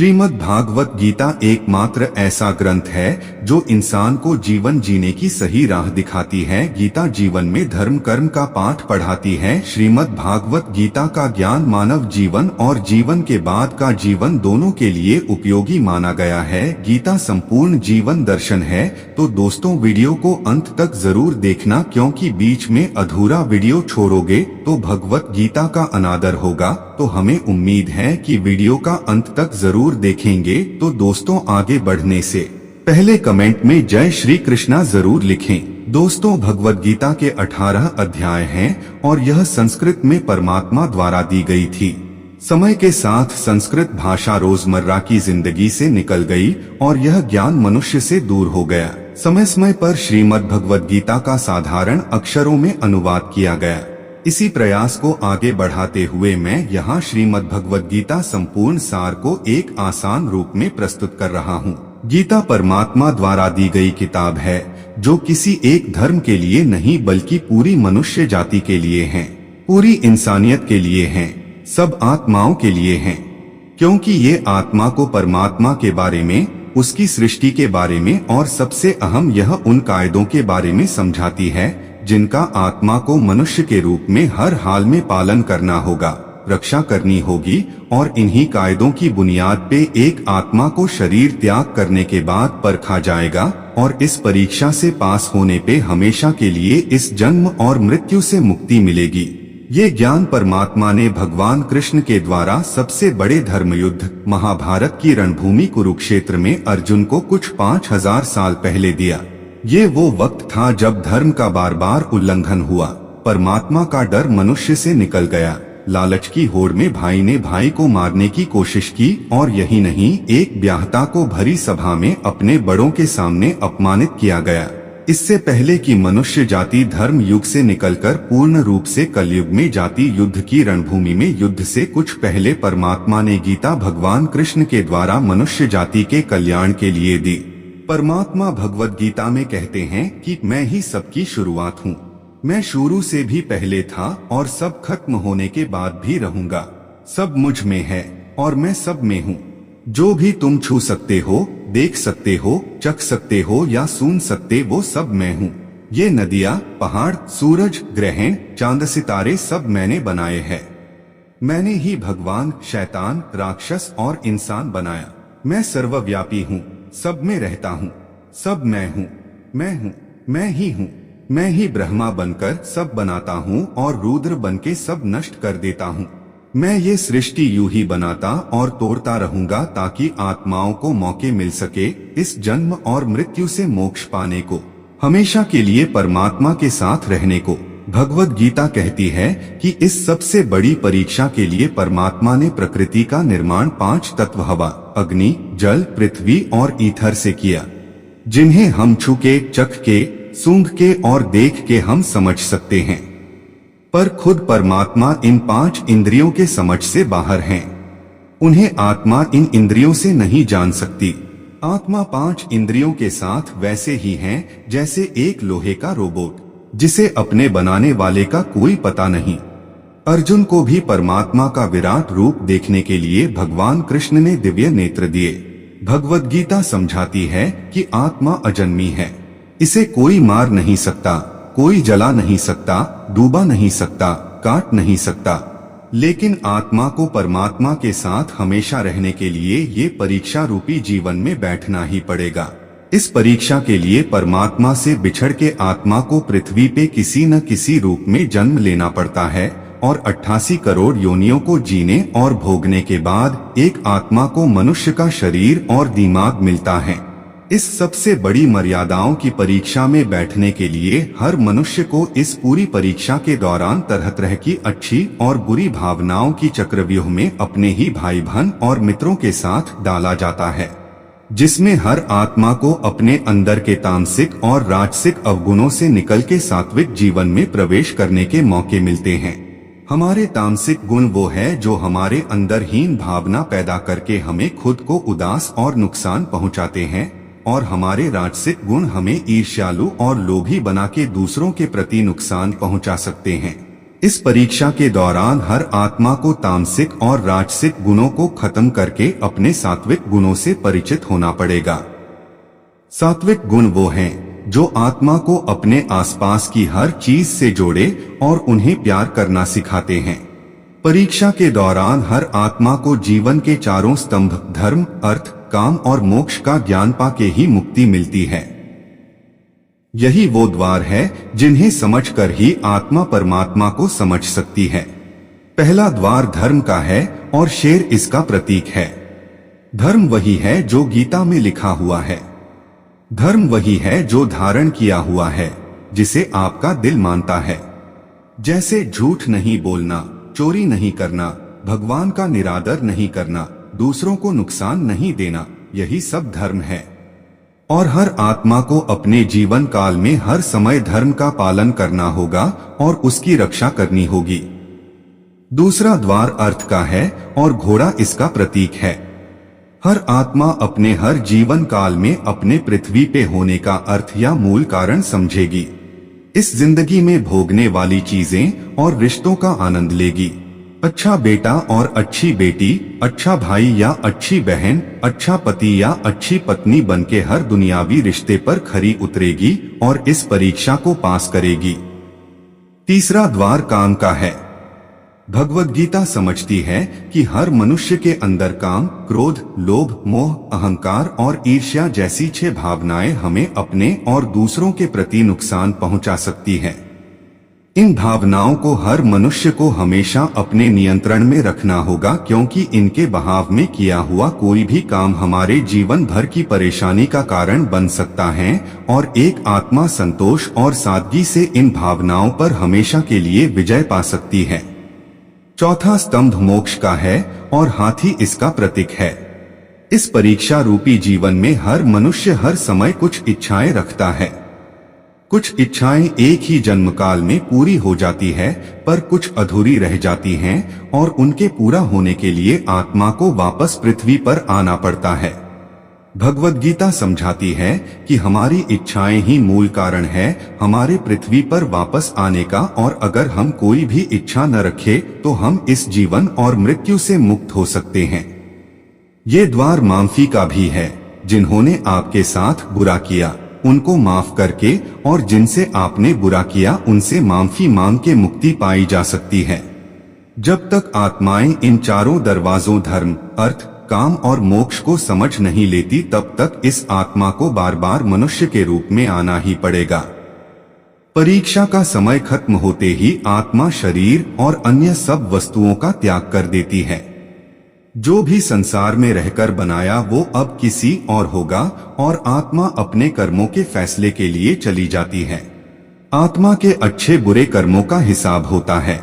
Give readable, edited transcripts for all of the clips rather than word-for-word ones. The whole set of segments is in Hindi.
श्रीमद् भागवत गीता एकमात्र ऐसा ग्रंथ है जो इंसान को जीवन जीने की सही राह दिखाती है। गीता जीवन में धर्म कर्म का पाठ पढ़ाती है। श्रीमद् भागवत गीता का ज्ञान मानव जीवन और जीवन के बाद का जीवन दोनों के लिए उपयोगी माना गया है। गीता संपूर्ण जीवन दर्शन है। तो दोस्तों, वीडियो को अंत तक जरूर देखना, क्योंकि बीच में अधूरा वीडियो छोड़ोगे तो भगवत गीता का अनादर होगा। तो हमें उम्मीद है कि वीडियो का अंत तक जरूर देखेंगे। तो दोस्तों, आगे बढ़ने से पहले कमेंट में जय श्री कृष्णा जरूर लिखें। दोस्तों, भगवत गीता के 18 अध्याय हैं और यह संस्कृत में परमात्मा द्वारा दी गई थी। समय के साथ संस्कृत भाषा रोजमर्रा की जिंदगी से निकल गई और यह ज्ञान मनुष्य से दूर हो गया। समय समय पर श्रीमद् भगवत गीता का साधारण अक्षरों में अनुवाद किया गया। इसी प्रयास को आगे बढ़ाते हुए मैं यहाँ श्रीमद् भगवत गीता संपूर्ण सार को एक आसान रूप में प्रस्तुत कर रहा हूँ। गीता परमात्मा द्वारा दी गई किताब है जो किसी एक धर्म के लिए नहीं बल्कि पूरी मनुष्य जाति के लिए है, पूरी इंसानियत के लिए है, सब आत्माओं के लिए है। क्योंकि ये आत्मा को परमात्मा के बारे में, उसकी सृष्टि के बारे में और सबसे अहम यह उन कायदों के बारे में समझाती है जिनका आत्मा को मनुष्य के रूप में हर हाल में पालन करना होगा, रक्षा करनी होगी। और इन्हीं कायदों की बुनियाद पे एक आत्मा को शरीर त्याग करने के बाद परखा जाएगा और इस परीक्षा से पास होने पे हमेशा के लिए इस जन्म और मृत्यु से मुक्ति मिलेगी। ये ज्ञान परमात्मा ने भगवान कृष्ण के द्वारा सबसे बड़े धर्मयुद्ध महाभारत की रणभूमि कुरुक्षेत्र में अर्जुन को कुछ 5000 साल पहले दिया। ये वो वक्त था जब धर्म का बार बार उल्लंघन हुआ, परमात्मा का डर मनुष्य से निकल गया। लालच की होड़ में भाई ने भाई को मारने की कोशिश की और यही नहीं, एक ब्याहता को भरी सभा में अपने बड़ों के सामने अपमानित किया गया। इससे पहले कि मनुष्य जाति धर्म युग से निकलकर पूर्ण रूप से कलयुग में जाति युद्ध की रणभूमि में युद्ध से कुछ पहले परमात्मा ने गीता भगवान कृष्ण के द्वारा मनुष्य जाति के कल्याण के लिए दी। परमात्मा भगवत गीता में कहते हैं कि मैं ही सबकी शुरुआत हूँ, मैं शुरू से भी पहले था और सब खत्म होने के बाद भी रहूंगा। सब मुझ में है और मैं सब में हूँ। जो भी तुम छू सकते हो, देख सकते हो, चख सकते हो या सुन सकते, वो सब मैं हूँ। ये नदियाँ, पहाड़, सूरज, ग्रहण, चांद, सितारे सब मैंने बनाए हैं। मैंने ही भगवान, शैतान, राक्षस और इंसान बनाया। मैं सर्वव्यापी हूँ, सब में रहता हूँ, सब मैं हूँ, मैं ही हूँ। मैं ही ब्रह्मा बनकर सब बनाता हूँ और रुद्र बनके सब नष्ट कर देता हूँ। मैं ये सृष्टि यूं ही बनाता और तोड़ता रहूंगा ताकि आत्माओं को मौके मिल सके इस जन्म और मृत्यु से मोक्ष पाने को, हमेशा के लिए परमात्मा के साथ रहने को। भगवत गीता कहती है कि इस सबसे बड़ी परीक्षा के लिए परमात्मा ने प्रकृति का निर्माण 5 तत्व हवा, अग्नि, जल, पृथ्वी और ईथर से किया, जिन्हें हम छू के, चख के, सूंघ के और देख के हम समझ सकते हैं। पर खुद परमात्मा इन 5 इंद्रियों के समझ से बाहर हैं। उन्हें आत्मा इन इंद्रियों से नहीं जान सकती। आत्मा 5 इंद्रियों के साथ वैसे ही है जैसे एक लोहे का रोबोट, जिसे अपने बनाने वाले का कोई पता नहीं। अर्जुन को भी परमात्मा का विराट रूप देखने के लिए भगवान कृष्ण ने दिव्य नेत्र दिए। भगवत गीता समझाती है कि आत्मा अजन्मी है, इसे कोई मार नहीं सकता, कोई जला नहीं सकता, डूबा नहीं सकता, काट नहीं सकता। लेकिन आत्मा को परमात्मा के साथ हमेशा रहने के लिए ये परीक्षा रूपी जीवन में बैठना ही पड़ेगा। इस परीक्षा के लिए परमात्मा से बिछड़ के आत्मा को पृथ्वी पे किसी न किसी रूप में जन्म लेना पड़ता है और 88 करोड़ योनियों को जीने और भोगने के बाद एक आत्मा को मनुष्य का शरीर और दिमाग मिलता है। इस सबसे बड़ी मर्यादाओं की परीक्षा में बैठने के लिए हर मनुष्य को इस पूरी परीक्षा के दौरान तरह तरह की अच्छी और बुरी भावनाओं की चक्रव्यूह में अपने ही भाई बहन और मित्रों के साथ डाला जाता है, जिसमें हर आत्मा को अपने अंदर के तामसिक और राजसिक अवगुणों से निकल के सात्विक जीवन में प्रवेश करने के मौके मिलते हैं। हमारे तामसिक गुण वो है जो हमारे अंदर हीन भावना पैदा करके हमें खुद को उदास और नुकसान पहुंचाते हैं, और हमारे राजसिक गुण हमें ईर्ष्यालु और लोभी बना के दूसरों के प्रति नुकसान पहुंचा सकते हैं। इस परीक्षा के दौरान हर आत्मा को तामसिक और राजसिक गुणों को खत्म करके अपने सात्विक गुणों से परिचित होना पड़ेगा। सात्विक गुण वो हैं जो आत्मा को अपने आसपास की हर चीज से जोड़े और उन्हें प्यार करना सिखाते हैं। परीक्षा के दौरान हर आत्मा को जीवन के चारों स्तंभ धर्म, अर्थ, काम और मोक्ष का ज्ञान पाके ही मुक्ति मिलती है। यही वो द्वार है जिन्हें समझकर ही आत्मा परमात्मा को समझ सकती है। पहला द्वार धर्म का है और शेर इसका प्रतीक है। धर्म वही है जो गीता में लिखा हुआ है। धर्म वही है जो धारण किया हुआ है, जिसे आपका दिल मानता है। जैसे झूठ नहीं बोलना, चोरी नहीं करना, भगवान का निरादर नहीं करना, दूसरों को नुकसान नहीं देना, यही सब धर्म है। और हर आत्मा को अपने जीवन काल में हर समय धर्म का पालन करना होगा और उसकी रक्षा करनी होगी। दूसरा द्वार अर्थ का है और घोड़ा इसका प्रतीक है। हर आत्मा अपने हर जीवन काल में अपने पृथ्वी पे होने का अर्थ या मूल कारण समझेगी। इस जिंदगी में भोगने वाली चीजें और रिश्तों का आनंद लेगी। अच्छा बेटा और अच्छी बेटी, अच्छा भाई या अच्छी बहन, अच्छा पति या अच्छी पत्नी बनके हर दुनियावी रिश्ते पर खरी उतरेगी और इस परीक्षा को पास करेगी। तीसरा द्वार काम का है। भगवद गीता समझती है कि हर मनुष्य के अंदर काम, क्रोध, लोभ, मोह, अहंकार और ईर्ष्या जैसी 6 भावनाएं हमें अपने और दूसरों के प्रति नुकसान पहुंचा सकती हैं। इन भावनाओं को हर मनुष्य को हमेशा अपने नियंत्रण में रखना होगा, क्योंकि इनके बहाव में किया हुआ कोई भी काम हमारे जीवन भर की परेशानी का कारण बन सकता है और एक आत्मा संतोष और सादगी से इन भावनाओं पर हमेशा के लिए विजय पा सकती है। चौथा स्तंभ मोक्ष का है और हाथी इसका प्रतीक है। इस परीक्षा रूपी जीवन में हर मनुष्य हर समय कुछ इच्छाएं रखता है। कुछ इच्छाएं एक ही जन्म काल में पूरी हो जाती है, पर कुछ अधूरी रह जाती हैं और उनके पूरा होने के लिए आत्मा को वापस पृथ्वी पर आना पड़ता है। भगवद गीता समझाती है कि हमारी इच्छाएं ही मूल कारण है हमारे पृथ्वी पर वापस आने का, और अगर हम कोई भी इच्छा न रखे तो हम इस जीवन और मृत्यु से मुक्त हो सकते हैं। ये द्वार माफी का भी है। जिन्होंने आपके साथ बुरा किया उनको माफ करके और जिनसे आपने बुरा किया उनसे माफी मांग के मुक्ति पाई जा सकती है। जब तक आत्माएं इन चारों दरवाजों धर्म, अर्थ, काम और मोक्ष को समझ नहीं लेती, तब तक इस आत्मा को बार बार मनुष्य के रूप में आना ही पड़ेगा। परीक्षा का समय खत्म होते ही आत्मा शरीर और अन्य सब वस्तुओं का त्याग कर देती है। जो भी संसार में रहकर बनाया वो अब किसी और होगा और आत्मा अपने कर्मों के फैसले के लिए चली जाती है। आत्मा के अच्छे बुरे कर्मों का हिसाब होता है।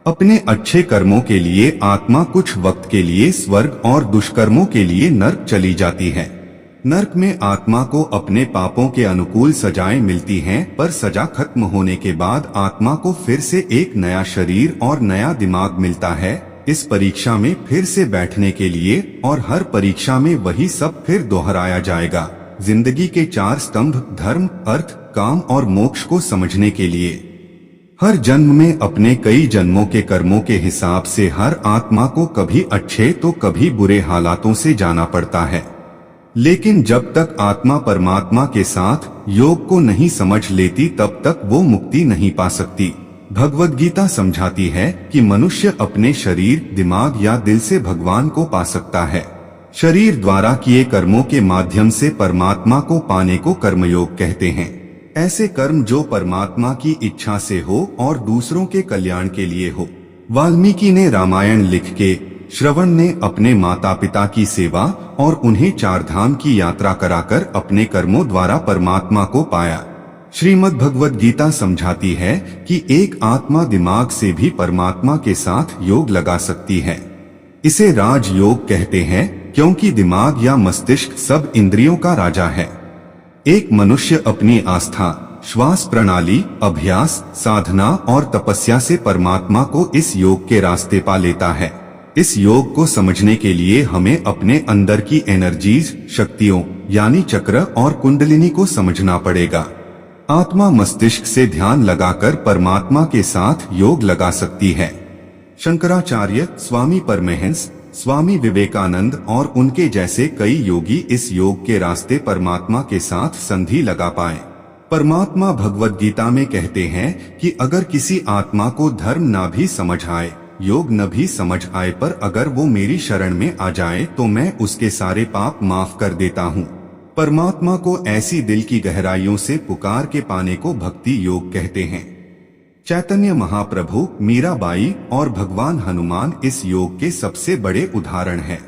अपने अच्छे कर्मों के लिए आत्मा कुछ वक्त के लिए स्वर्ग और दुष्कर्मों के लिए नर्क चली जाती है। नर्क में आत्मा को अपने पापों के अनुकूल सजाएं मिलती हैं, पर सजा खत्म होने के बाद आत्मा को फिर से एक नया शरीर और नया दिमाग मिलता है इस परीक्षा में फिर से बैठने के लिए, और हर परीक्षा में वही सब फिर दोहराया जाएगा। जिंदगी के 4 स्तंभ धर्म, अर्थ, काम और मोक्ष को समझने के लिए हर जन्म में अपने कई जन्मों के कर्मों के हिसाब से हर आत्मा को कभी अच्छे तो कभी बुरे हालातों से जाना पड़ता है। लेकिन जब तक आत्मा परमात्मा के साथ योग को नहीं समझ लेती तब तक वो मुक्ति नहीं पा सकती। भगवद गीता समझाती है कि मनुष्य अपने शरीर, दिमाग या दिल से भगवान को पा सकता है। शरीर द्वारा किए कर्मों के माध्यम से परमात्मा को पाने को कर्मयोग कहते हैं। ऐसे कर्म जो परमात्मा की इच्छा से हो और दूसरों के कल्याण के लिए हो। वाल्मीकि ने रामायण लिख के, श्रवण ने अपने माता पिता की सेवा और उन्हें 4 धाम की यात्रा कराकर अपने कर्मों द्वारा परमात्मा को पाया। श्रीमद् भगवद गीता समझाती है कि एक आत्मा दिमाग से भी परमात्मा के साथ योग लगा सकती है। इसे राज योग कहते हैं क्योंकि दिमाग या मस्तिष्क सब इंद्रियों का राजा है। एक मनुष्य अपनी आस्था, श्वास प्रणाली, अभ्यास, साधना और तपस्या से परमात्मा को इस योग के रास्ते पा लेता है। इस योग को समझने के लिए हमें अपने अंदर की एनर्जीज, शक्तियों यानी चक्र और कुंडलिनी को समझना पड़ेगा। आत्मा मस्तिष्क से ध्यान लगाकर परमात्मा के साथ योग लगा सकती है। शंकराचार्य, स्वामी परमहंस, स्वामी विवेकानंद और उनके जैसे कई योगी इस योग के रास्ते परमात्मा के साथ संधि लगा पाए। परमात्मा भगवद गीता में कहते हैं कि अगर किसी आत्मा को धर्म ना भी समझ आए, योग न भी समझ आए, पर अगर वो मेरी शरण में आ जाए तो मैं उसके सारे पाप माफ कर देता हूँ। परमात्मा को ऐसी दिल की गहराइयों से पुकार के पाने को भक्ति योग कहते हैं। चैतन्य महाप्रभु, मीराबाई और भगवान हनुमान इस योग के सबसे बड़े उदाहरण हैं।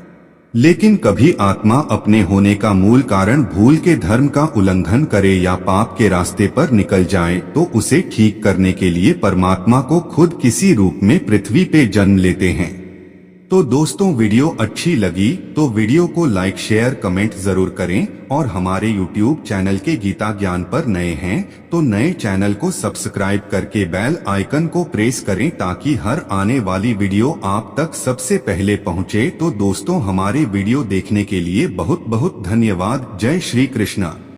लेकिन कभी आत्मा अपने होने का मूल कारण भूल के धर्म का उल्लंघन करे या पाप के रास्ते पर निकल जाए तो उसे ठीक करने के लिए परमात्मा को खुद किसी रूप में पृथ्वी पे जन्म लेते हैं। तो दोस्तों, वीडियो अच्छी लगी तो वीडियो को लाइक, शेयर, कमेंट जरूर करें और हमारे YouTube चैनल के गीता ज्ञान पर नए हैं तो नए चैनल को सब्सक्राइब करके बेल आइकन को प्रेस करें ताकि हर आने वाली वीडियो आप तक सबसे पहले पहुंचे। तो दोस्तों, हमारे वीडियो देखने के लिए बहुत बहुत धन्यवाद। जय श्री कृष्ण।